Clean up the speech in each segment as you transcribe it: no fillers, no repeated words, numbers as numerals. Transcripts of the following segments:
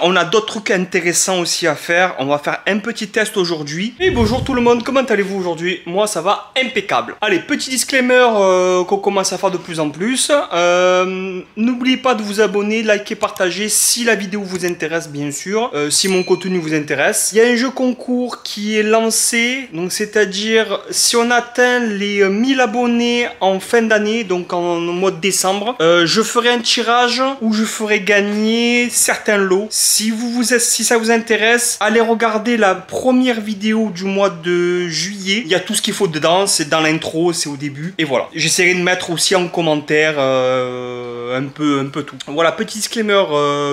On a d'autres trucs intéressants aussi à faire. On va faire un petit test aujourd'hui. Et bonjour tout le monde, comment allez-vous aujourd'hui? Moi ça va impeccable. Allez, petit disclaimer qu'on commence à faire de plus en plus. N'oubliez pas de vous abonner, liker, partager si la vidéo vous intéresse bien sûr. Si mon contenu vous intéresse. Il y a un jeu concours qui est lancé. Donc c'est-à-dire si on atteint les 1000 abonnés en fin d'année, donc en mois de décembre, je ferai un tirage où je ferai gagner certains lots. Si ça vous intéresse, allez regarder la première vidéo du mois de juillet. Il y a tout ce qu'il faut dedans, c'est dans l'intro, c'est au début. Et voilà, j'essaierai de mettre aussi en commentaire un peu tout. Voilà, petit disclaimer,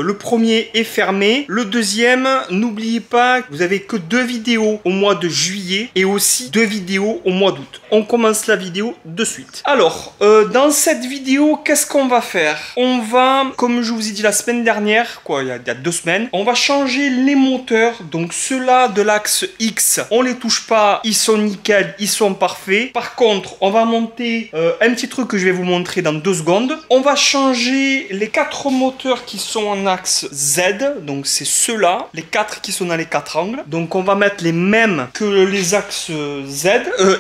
le premier est fermé. Le deuxième, n'oubliez pas que vous avez que 2 vidéos au mois de juillet et aussi 2 vidéos au mois d'août. On commence la vidéo de suite. Alors, dans cette vidéo, qu'est-ce qu'on va faire? On va, comme je vous ai dit la semaine dernière, il y a 2 semaines, on va changer les moteurs. Donc ceux-là de l'axe X, on les touche pas, ils sont nickel, ils sont parfaits. Par contre, on va monter un petit truc que je vais vous montrer dans 2 secondes. On va changer les 4 moteurs qui sont en axe Z. Donc c'est ceux-là, les 4 qui sont dans les 4 angles. Donc on va mettre les mêmes que les axes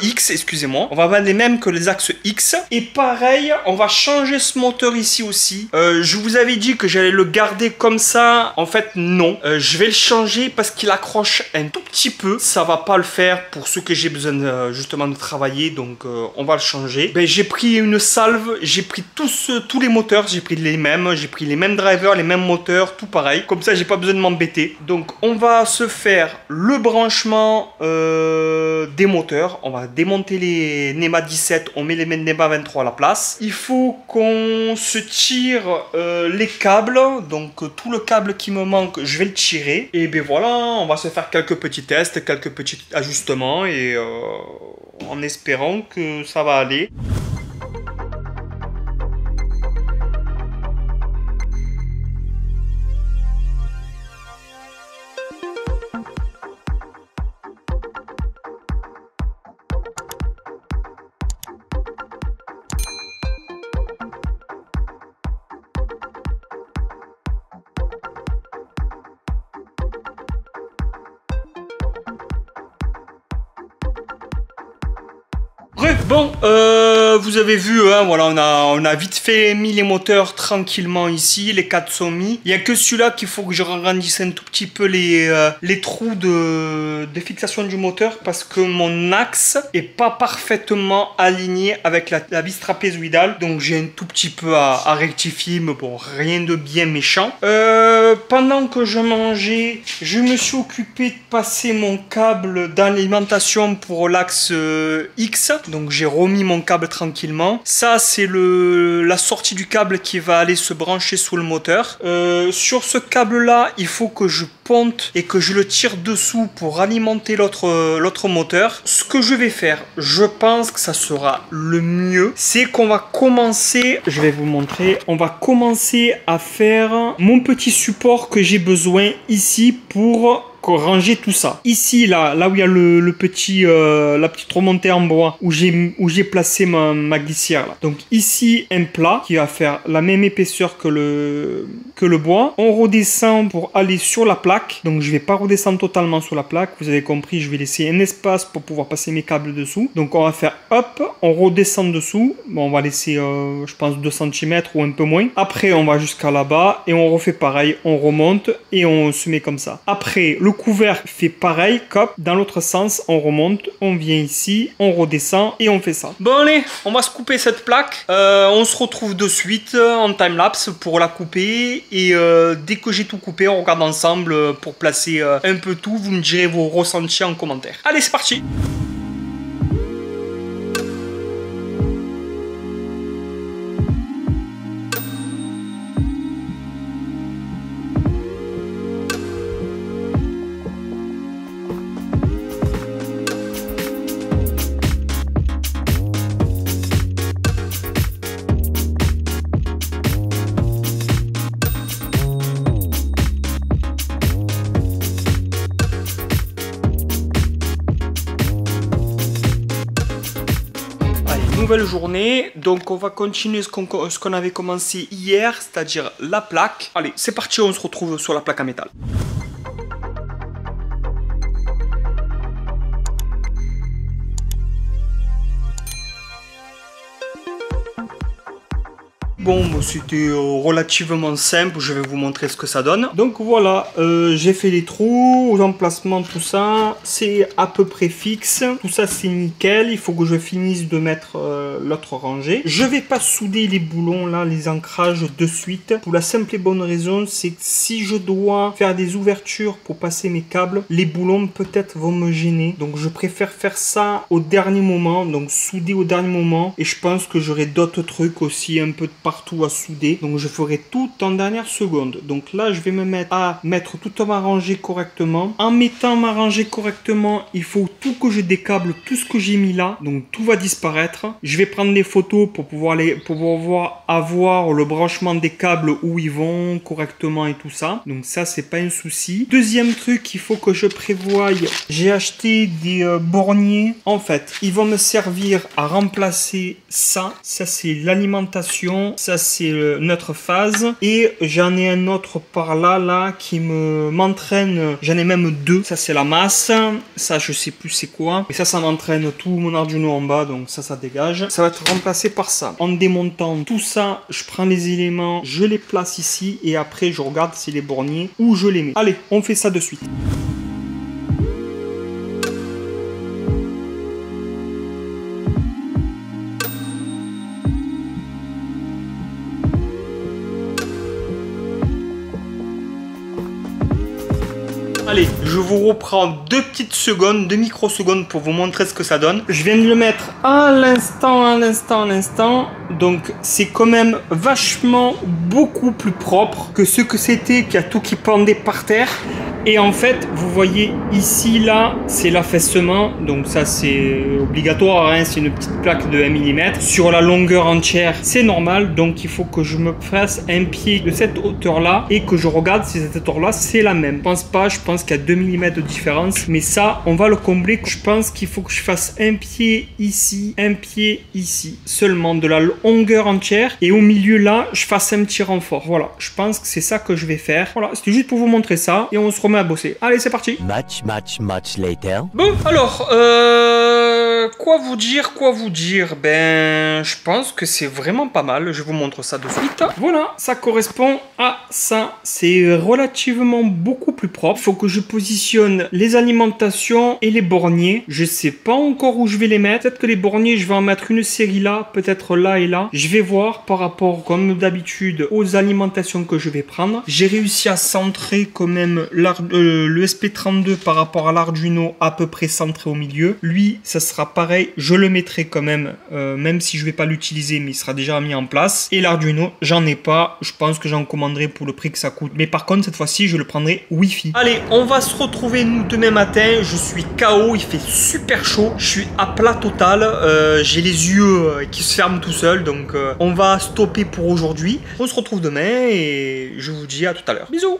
X, excusez-moi. On va mettre les mêmes que les axes X. Et pareil, on va changer ce moteur ici aussi. Je vous avais dit que j'allais le garder comme ça. En fait, non. Je vais le changer parce qu'il accroche un tout petit peu. Ça va pas le faire pour ceux que j'ai besoin justement de travailler. Donc, on va le changer. Ben, j'ai pris une salve. J'ai pris tous les moteurs. J'ai pris les mêmes. J'ai pris les mêmes drivers, les mêmes moteurs, tout pareil. Comme ça, j'ai pas besoin de m'embêter. Donc, on va se faire le branchement des moteurs. On va démonter les NEMA 17. On met les NEMA 23 à la place. Il faut qu'on se tire les câbles. Donc, tout le câble qui me manque, je vais le tirer. Et bien voilà, on va se faire quelques petits tests, quelques petits ajustements et en espérant que ça va aller. Bref, bon, vous avez vu, hein, voilà, on a vite fait mis les moteurs tranquillement ici, les 4 sont mis. Il n'y a que celui-là qu'il faut que je agrandisse un tout petit peu les trous de fixation du moteur parce que mon axe est pas parfaitement aligné avec la vis trapézoïdale. Donc j'ai un tout petit peu à rectifier, mais bon, rien de bien méchant. Pendant que je mangeais, je me suis occupé de passer mon câble dans l'alimentation pour l'axe X. Donc j'ai remis mon câble tranquillement. Ça c'est la sortie du câble qui va aller se brancher sous le moteur. Sur ce câble là, il faut que je ponte et que je le tire dessous pour alimenter l'autre moteur. Ce que je vais faire, je pense que ça sera le mieux, c'est qu'on va commencer, je vais vous montrer, on va commencer à faire mon petit support que j'ai besoin ici pour ranger tout ça. Ici, là où il y a la petite remontée en bois où j'ai placé ma glissière là. Donc ici, un plat qui va faire la même épaisseur que le bois. On redescend pour aller sur la plaque. Donc je vais pas redescendre totalement sur la plaque. Vous avez compris, je vais laisser un espace pour pouvoir passer mes câbles dessous. Donc on va faire hop, on redescend dessous. Bon, on va laisser, je pense, 2 cm ou un peu moins. Après, on va jusqu'à là-bas et on refait pareil. On remonte et on se met comme ça. Après, le couvert fait pareil, cop, dans l'autre sens, on remonte, on vient ici, on redescend et on fait ça. Bon allez, on va se couper cette plaque. On se retrouve de suite en timelapse pour la couper et dès que j'ai tout coupé, on regarde ensemble pour placer un peu tout. Vous me direz vos ressentis en commentaire. Allez, c'est parti! nouvelle journée, donc on va continuer ce qu'on avait commencé hier, c'est-à-dire la plaque. Allez, c'est parti, on se retrouve sur la plaque en métal. Bon, c'était relativement simple, je vais vous montrer ce que ça donne. Donc voilà, j'ai fait les trous, aux emplacements, tout ça, c'est à peu près fixe. Tout ça c'est nickel, il faut que je finisse de mettre l'autre rangée. Je vais pas souder les boulons là, les ancrages de suite, pour la simple et bonne raison, c'est que si je dois faire des ouvertures pour passer mes câbles, les boulons peut-être vont me gêner. Donc je préfère faire ça au dernier moment, donc souder au dernier moment. Et je pense que j'aurai d'autres trucs aussi un peu de partout à souder, donc je ferai tout en dernière seconde. Donc là je vais me mettre à mettre tout ma rangée correctement. En mettant ma rangée correctement, il faut tout que je décable tout ce que j'ai mis là, donc tout va disparaître. Je vais prendre des photos pour pouvoir avoir le branchement des câbles où ils vont correctement et tout ça, donc ça c'est pas un souci. Deuxième truc, il faut que je prévoie, j'ai acheté des borniers, en fait ils vont me servir à remplacer ça c'est l'alimentation. Ça c'est notre phase, et j'en ai un autre par là qui m'entraîne, j'en ai même deux. Ça c'est la masse, ça je sais plus c'est quoi, et ça m'entraîne tout mon Arduino en bas, donc ça dégage. Ça va être remplacé par ça. En démontant tout ça, je prends les éléments, je les place ici, et après je regarde si les borniers où je les mets. Allez, on fait ça de suite. Allez, je vous reprends 2 petites secondes, 2 microsecondes pour vous montrer ce que ça donne. Je viens de le mettre à l'instant. Donc c'est quand même vachement beaucoup plus propre que ce que c'était, qu'il y a tout qui pendait par terre. Et en fait, vous voyez ici, là, c'est l'affaissement. Donc ça, c'est obligatoire, hein, c'est une petite plaque de 1 mm. Sur la longueur entière, c'est normal. Donc il faut que je me fasse un pied de cette hauteur-là et que je regarde si cette hauteur-là, c'est la même. Je pense pas, je pense qu'il y a 2 mm de différence. Mais ça, on va le combler. Je pense qu'il faut que je fasse un pied ici, un pied ici. Seulement de la longueur entière. Et au milieu, là, je fasse un petit renfort. Voilà, je pense que c'est ça que je vais faire. Voilà, c'était juste pour vous montrer ça. Et on se remet à bosser. Allez, c'est parti. Much later. Bon, alors, quoi vous dire? Ben, je pense que c'est vraiment pas mal. Je vous montre ça de suite. Voilà, ça correspond à ça. C'est relativement beaucoup plus propre. Faut que je positionne les alimentations et les borniers. Je sais pas encore où je vais les mettre. Peut-être que les borniers, je vais en mettre une série là, peut-être là et là. Je vais voir par rapport, comme d'habitude, aux alimentations que je vais prendre. J'ai réussi à centrer quand même le SP32 par rapport à l'Arduino, à peu près centré au milieu. Lui, ça sera pareil. Je le mettrai quand même, même si je vais pas l'utiliser, mais il sera déjà mis en place. Et l'Arduino, j'en ai pas. Je pense que j'en commanderai pour le prix que ça coûte. Mais par contre, cette fois-ci, je le prendrai Wi-Fi. Allez, on va se retrouver nous demain matin. Je suis KO, il fait super chaud. Je suis à plat total. J'ai les yeux qui se ferment tout seuls. Donc, on va stopper pour aujourd'hui. On se retrouve demain et je vous dis à tout à l'heure. Bisous.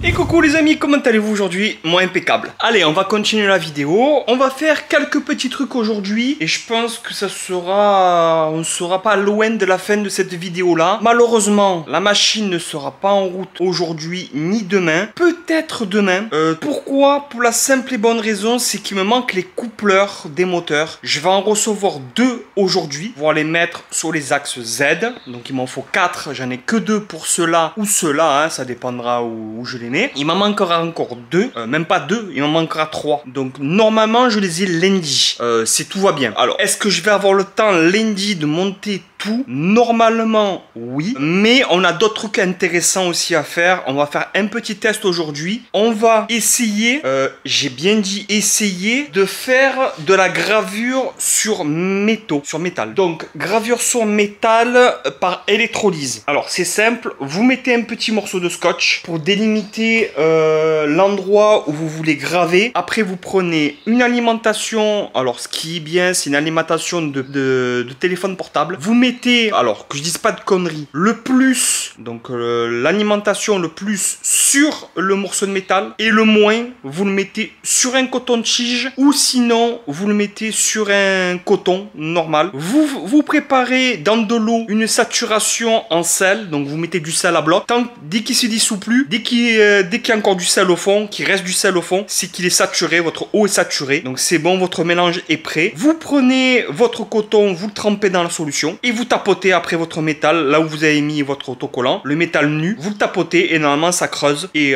Et coucou les amis, comment allez-vous aujourd'hui? Moi impeccable. Allez, on va continuer la vidéo. On va faire quelques petits trucs aujourd'hui. Et je pense que ça sera... On sera pas loin de la fin de cette vidéo-là. Malheureusement, la machine ne sera pas en route aujourd'hui ni demain. Peut-être demain. Pourquoi? Pour la simple et bonne raison, c'est qu'il me manque les coupleurs des moteurs. Je vais en recevoir 2 aujourd'hui. Pour les mettre sur les axes Z. Donc il m'en faut 4. J'en ai que 2 pour ceux-là ou ceux-là. Hein. Ça dépendra où je les mets. Il m'en manquera encore 2, même pas 2, il m'en manquera 3. Donc normalement je les ai lundi, si tout va bien. Alors est-ce que je vais avoir le temps lundi de monter tout? Normalement oui, mais on a d'autres trucs intéressants aussi à faire. On va faire un petit test aujourd'hui. On va essayer, j'ai bien dit essayer, de faire de la gravure sur métaux, sur métal. Donc gravure sur métal par électrolyse. Alors c'est simple, vous mettez un petit morceau de scotch pour délimiter l'endroit où vous voulez graver. Après vous prenez une alimentation, alors ce qui est bien c'est une alimentation de téléphone portable. Vous mettez mettez, alors que je dise pas de conneries, le plus, donc l'alimentation le plus sur le morceau de métal et le moins, vous le mettez sur un coton-tige ou sinon vous le mettez sur un coton normal. Vous préparez dans de l'eau une saturation en sel, donc vous mettez du sel à bloc. Dès qu'il se dissout plus, dès qu'il y a encore du sel au fond, qu'il reste du sel au fond, c'est qu'il est saturé, votre eau est saturée. Donc c'est bon, votre mélange est prêt. Vous prenez votre coton, vous le trempez dans la solution et vous tapotez après votre métal, là où vous avez mis votre autocollant, le métal nu, vous le tapotez et normalement ça creuse et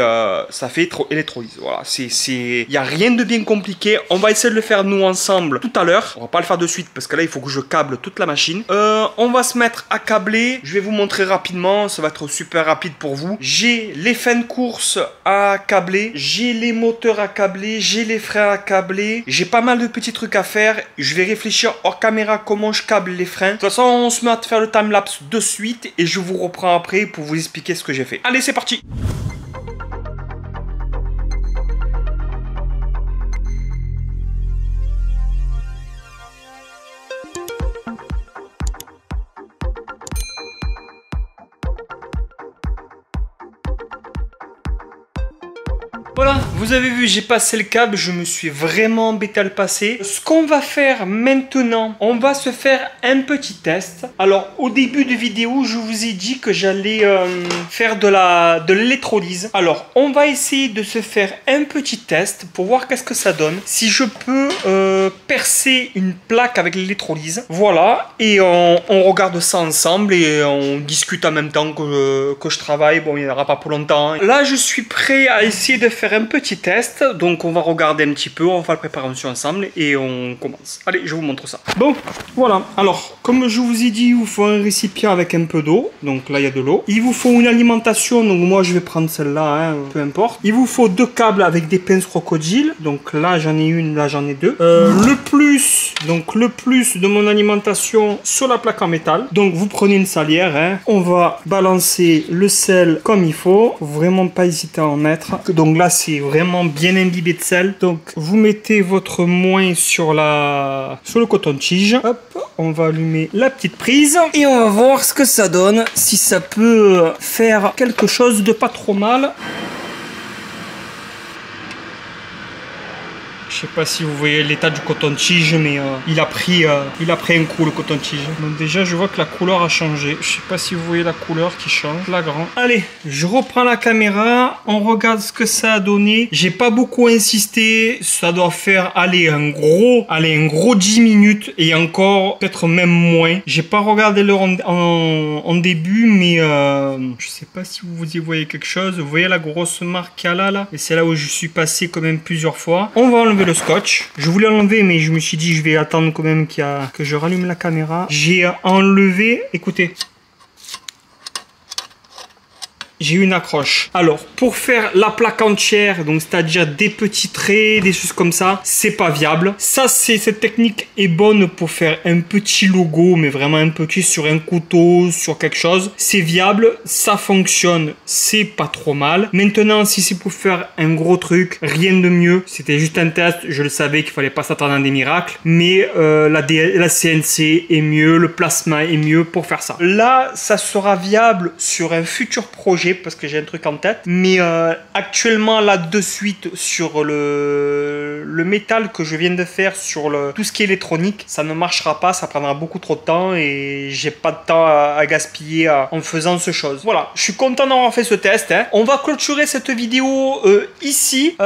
ça fait électrolyse. Voilà, il n'y a rien de bien compliqué. On va essayer de le faire nous ensemble tout à l'heure. On va pas le faire de suite parce que là il faut que je câble toute la machine. On va se mettre à câbler. Je vais vous montrer rapidement, ça va être super rapide pour vous. J'ai les fins de course à câbler, j'ai les moteurs à câbler, j'ai les freins à câbler, j'ai pas mal de petits trucs à faire. Je vais réfléchir hors caméra comment je câble les freins. De toute façon, on se met à faire le timelapse de suite et je vous reprends après pour vous expliquer ce que j'ai fait. Allez, c'est parti! Voilà, vous avez vu, j'ai passé le câble, je me suis vraiment embêté à le passer. Ce qu'on va faire maintenant, on va se faire un petit test. Alors, au début de vidéo, je vous ai dit que j'allais faire de l'électrolyse. Alors, on va essayer de se faire un petit test pour voir qu'est-ce que ça donne. Si je peux percer une plaque avec l'électrolyse. Voilà, et on regarde ça ensemble et on discute en même temps que je travaille. Bon, il n'y en aura pas pour longtemps. Là, je suis prêt à essayer de faire un petit test, donc on va regarder un petit peu, on va faire la préparation ensemble et on commence. Allez, je vous montre ça. Bon, voilà, alors, comme je vous ai dit, il vous faut un récipient avec un peu d'eau, donc là il y a de l'eau. Il vous faut une alimentation, donc moi je vais prendre celle-là, hein, peu importe. Il vous faut 2 câbles avec des pinces crocodile, donc là j'en ai une, là j'en ai 2. Le plus de mon alimentation sur la plaque en métal, donc vous prenez une salière, hein. On va balancer le sel comme il faut, vraiment pas hésiter à en mettre. Donc là c'est vraiment bien imbibé de sel. Donc vous mettez votre moins sur le coton-tige. Hop, on va allumer la petite prise et on va voir ce que ça donne, si ça peut faire quelque chose de pas trop mal. Je sais pas si vous voyez l'état du coton-tige, mais il a pris un coup le coton-tige. Donc déjà je vois que la couleur a changé. Je sais pas si vous voyez la couleur qui change, flagrant. Allez, je reprends la caméra, on regarde ce que ça a donné. J'ai pas beaucoup insisté, ça doit faire un gros 10 minutes et encore peut-être même moins. J'ai pas regardé l'heure en début, mais je sais pas si vous y voyez quelque chose. Vous voyez la grosse marque qu'il y a là, et c'est là où je suis passé quand même plusieurs fois. On va enlever le scotch. Je voulais l'enlever, mais je me suis dit je vais attendre quand même que je rallume la caméra. J'ai enlevé, écoutez. J'ai une accroche. Alors, pour faire la plaque entière, donc c'est-à-dire des petits traits, des choses comme ça, c'est pas viable. Cette technique est bonne pour faire un petit logo, mais vraiment un petit sur un couteau, sur quelque chose. C'est viable, ça fonctionne, c'est pas trop mal. Maintenant, si c'est pour faire un gros truc, rien de mieux. C'était juste un test, je le savais qu'il fallait pas s'attendre à des miracles, mais la CNC est mieux, le plasma est mieux pour faire ça. Là, ça sera viable sur un futur projet, parce que j'ai un truc en tête, mais actuellement là de suite sur le métal que je viens de faire sur tout ce qui est électronique, ça ne marchera pas, ça prendra beaucoup trop de temps et j'ai pas de temps à gaspiller en faisant ce chose. Voilà, je suis content d'avoir fait ce test, hein. On va clôturer cette vidéo ici,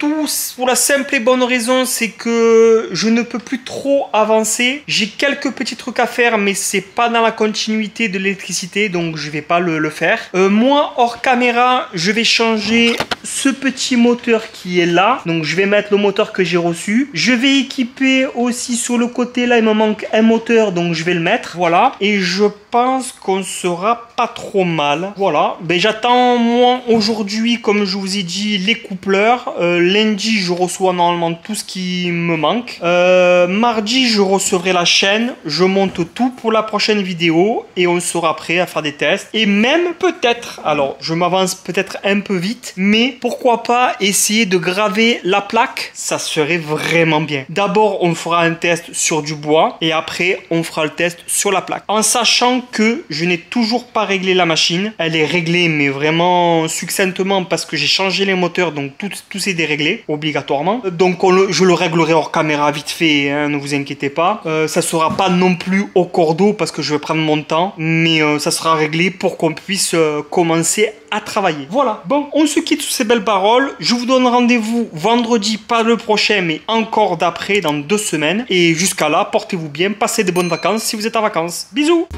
tout pour la simple et bonne raison, c'est que je ne peux plus trop avancer. J'ai quelques petits trucs à faire, mais c'est pas dans la continuité de l'électricité, donc je vais pas le faire. Moi, hors caméra, je vais changer ce petit moteur qui est là. Donc je vais mettre le moteur que j'ai reçu. Je vais équiper aussi sur le côté là, il me manque un moteur, donc je vais le mettre. Voilà. Et je pense qu'on sera pas trop mal. Voilà, ben, j'attends moi aujourd'hui, comme je vous ai dit, les coupleurs. Lundi, je reçois normalement tout ce qui me manque. Mardi, je recevrai la chaîne. Je monte tout pour la prochaine vidéo et on sera prêt à faire des tests. Et même peut-être, alors je m'avance peut-être un peu vite, mais pourquoi pas essayer de graver la plaque? Ça serait vraiment bien. D'abord, on fera un test sur du bois et après, on fera le test sur la plaque. En sachant que je n'ai toujours pas réglé la machine. Elle est réglée, mais vraiment succinctement parce que j'ai changé les moteurs, donc tout s'est déréglé obligatoirement. Donc je le réglerai hors caméra vite fait, hein, ne vous inquiétez pas. Ça sera pas non plus au cordeau parce que je vais prendre mon temps, mais ça sera réglé pour qu'on puisse commencer à travailler. Voilà, bon, on se quitte sur ces belles paroles. Je vous donne rendez-vous vendredi, pas le prochain, mais encore d'après, dans 2 semaines. Et jusqu'à là, portez-vous bien, passez de bonnes vacances si vous êtes en vacances. Bisous!